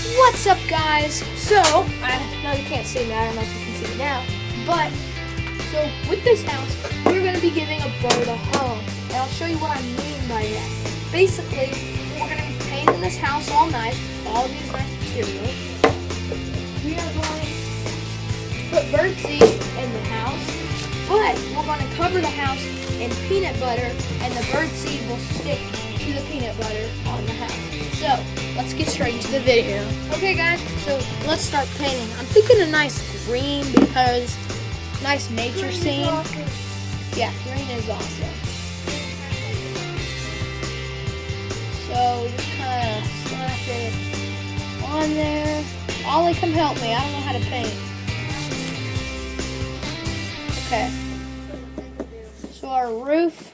What's up, guys? So, I know you can't see me, I don't know if you can see me now, but, so with this house, we're going to be giving a bird a home, and I'll show you what I mean by that. Basically, we're going to be painting this house all nice, all these nice materials. We are going to put bird seed in the house, but we're going to cover the house in peanut butter, and the bird seed will stick to the peanut butter on the house. So, let's get straight into the video. Okay guys, so let's start painting. I'm thinking a nice green because nice nature scene. Yeah, green is awesome. So, just kind of slap it on there. Ollie, come help me. I don't know how to paint. Okay. So our roof.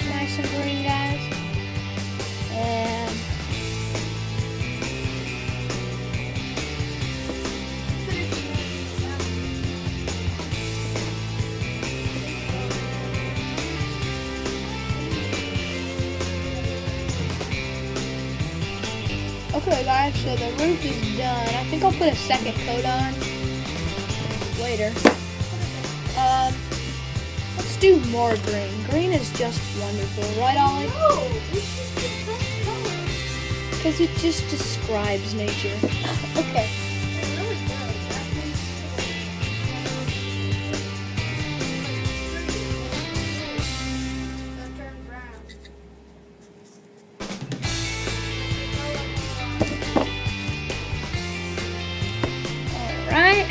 Nice and green, guys. And okay, guys, so the roof is done. I think I'll put a second coat on later. Let's do more green. Green is just wonderful, right, Ollie? No, this is the best color. Because it just describes nature. Okay. It really does. That makes it turn brown. All right.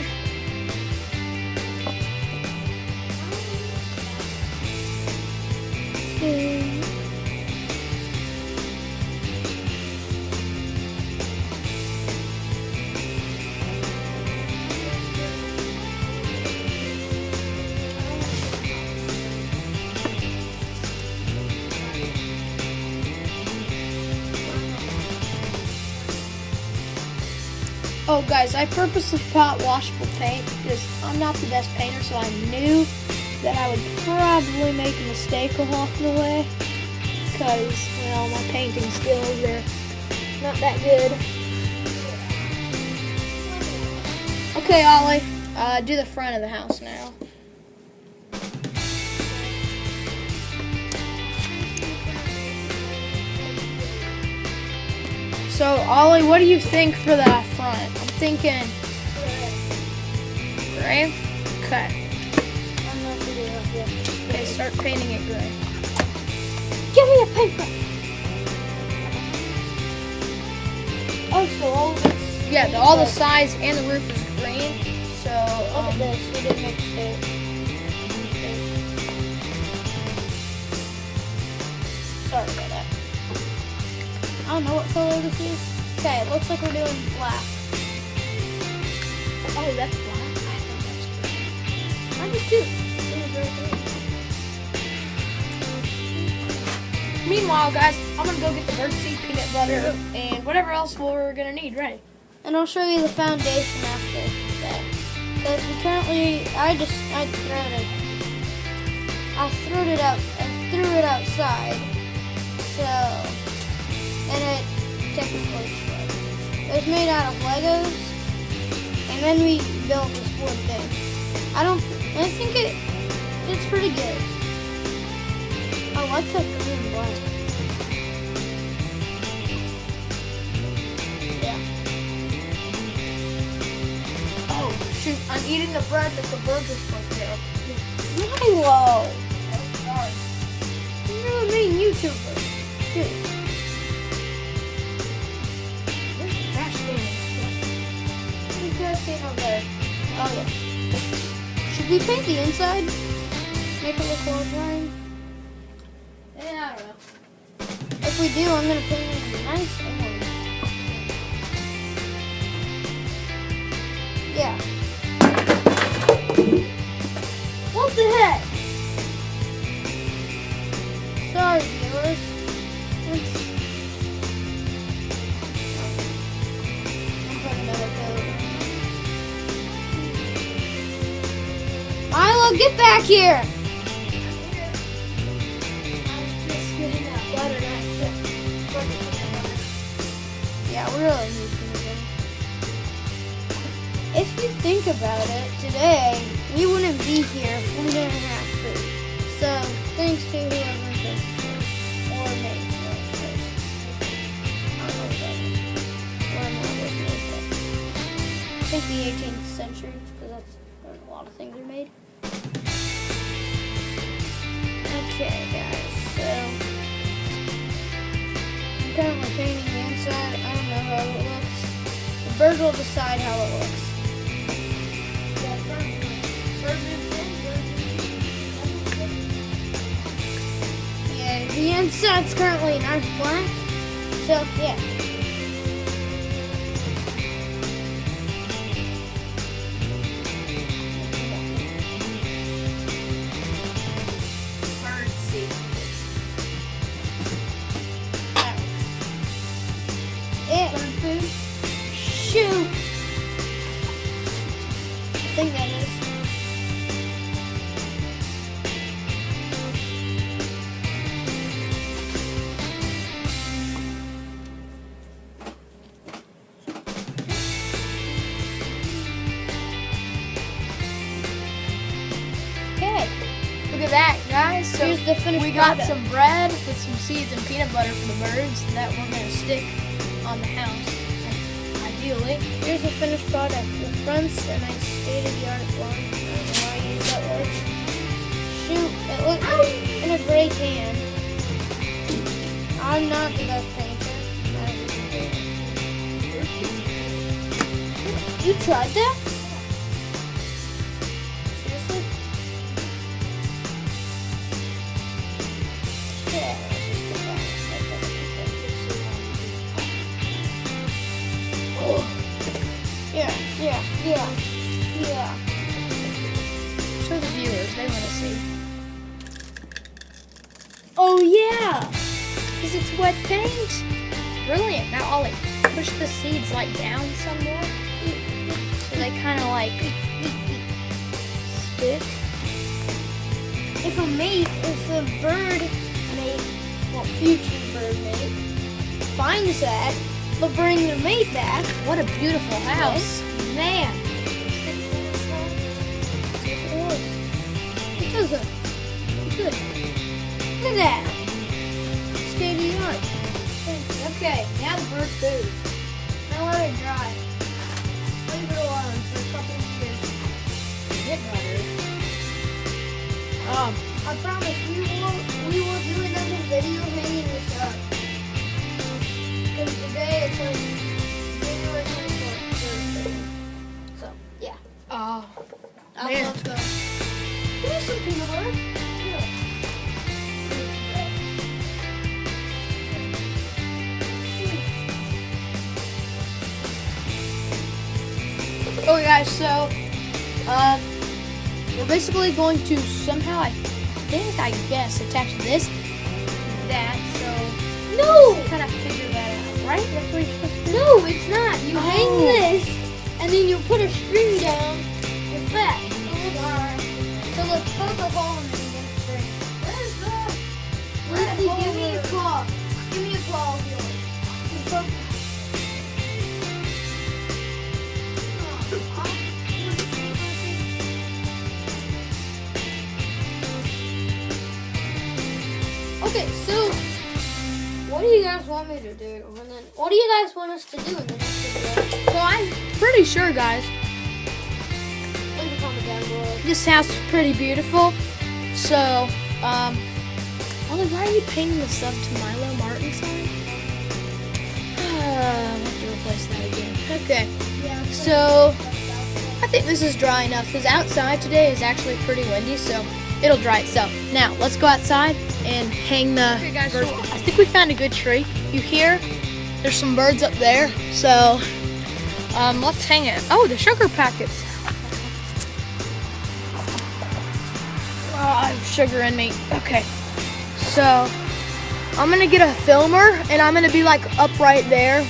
Oh guys, I purposely bought washable paint because I'm not the best painter, so I knew that I would probably make a mistake along the way because, well, my painting skills are not that good. Okay, Ollie, do the front of the house now. So, Ollie, what do you think for that front? I'm thinking gray. Okay. Okay, start painting it gray. Give me a paintbrush. Oh, so all of it's all the sides and the roof is green. So look at this. We didn't make a mistake. Sorry about that. I don't know what color this is. Okay, it looks like we're doing black. Oh, that's black? I think that's green. I did too. Meanwhile, guys, I'm going to go get the birdseed, peanut butter, and whatever else we're going to need ready. And I'll show you the foundation after that. Because we currently, I threw it outside. So, and it technically shredded. It was made out of Legos, and then we built this wood thing. I think it's pretty good. I like that green and black. Yeah. Oh, shoot, I'm eating the bread that the bird just put there. Milo! Oh, sorry. You're a main YouTuber. Dude. Where's the trash can? Where's the trash can over there? Oh, yeah. Should we paint the inside? Make it look more drying? Yeah, I don't know. If we do, I'm going to paint it nice orange. Yeah. What the heck? Sorry, viewers. I'll put another coat. Milo, get back here! think about it, today we wouldn't be here if we didn't have food. So thanks to whoever invented food or made food first. I don't know what that is. Or not was made that. I think the 18th century, because that's where a lot of things are made. Okay, guys, so I'm currently painting the inside. I don't know how it looks. The bird will decide how it looks. Yeah, the inside's currently nice black. So, yeah. It. Shoot. I think that is. Okay. Look at that, guys. So Here's the finished we got product. some bread with some seeds and peanut butter for the birds that we're gonna stick on the house, ideally. Here's the finished product. The front's a nice state-of-the-art one. I don't know why I use that word. Shoot, it looks in a gray can. I'm not the best painter. You tried that? Seriously? Yeah. Yeah. Show the viewers, they want to see. Oh yeah. Because it's wet paint. Brilliant. Now Ollie, push the seeds like down some more. So they kind of like stick. If a bird mate, well, future bird mate, finds that, they'll bring their mate back. What a beautiful house. Man. It doesn't. Good. Look at that. State of the art. Okay, now the bird food. Now let it dry. Leave it alone for a couple of years. Get butter. I promise we will do another video hanging this up. Because today it's like January 24th, Thursday. So, yeah. Man. Let's go. Give me some peanut butter. Here. Okay, guys, so we're basically going to somehow, I guess, attach this to that, so No! kind of figure that out, right? That's what you're supposed to do? No, it's not. You hang Oh. this, and then you put a string down with that. So let's poke a hole in it and get a string. Where's the Lindsay, give me a claw. Give me a claw of yours. Just poke- Okay, so what do you guys want me to do? And then what do you guys want us to do in the next video? So I'm pretty sure, guys, Leave a comment down below. this house is pretty beautiful. So, Ollie, why are you painting the sub to Milo Martin sign? I'll have to replace that again. Okay, Yeah. so I think this is dry enough because outside today is actually pretty windy, so it'll dry itself. Now, let's go outside and hang the birds. I think we found a good tree. You hear? There's some birds up there, so let's hang it. Oh, the sugar packets. Oh, I have sugar in me. Okay, so I'm gonna get a filmer and I'm gonna be like up right there,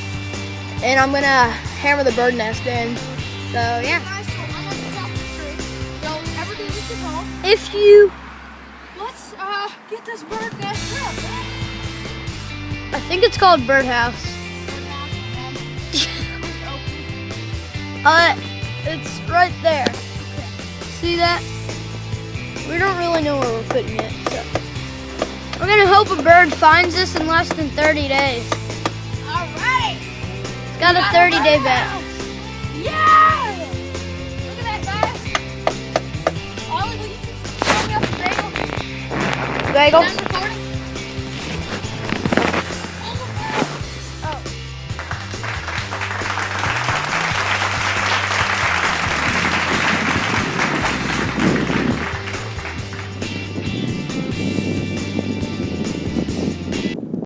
and I'm gonna hammer the bird nest in. So yeah. Guys, so I'm at the top of the tree. Don't ever do this at home. If you, Let's get this bird nest up. I think it's called birdhouse. It's right there. See that? We don't really know where we're putting it, so. We're gonna hope a bird finds us in less than 30 days. Alright! It's got a 30-day bet. Yeah! Look at that, guys. Ollie, will you show me up the bagel? Bagel? Down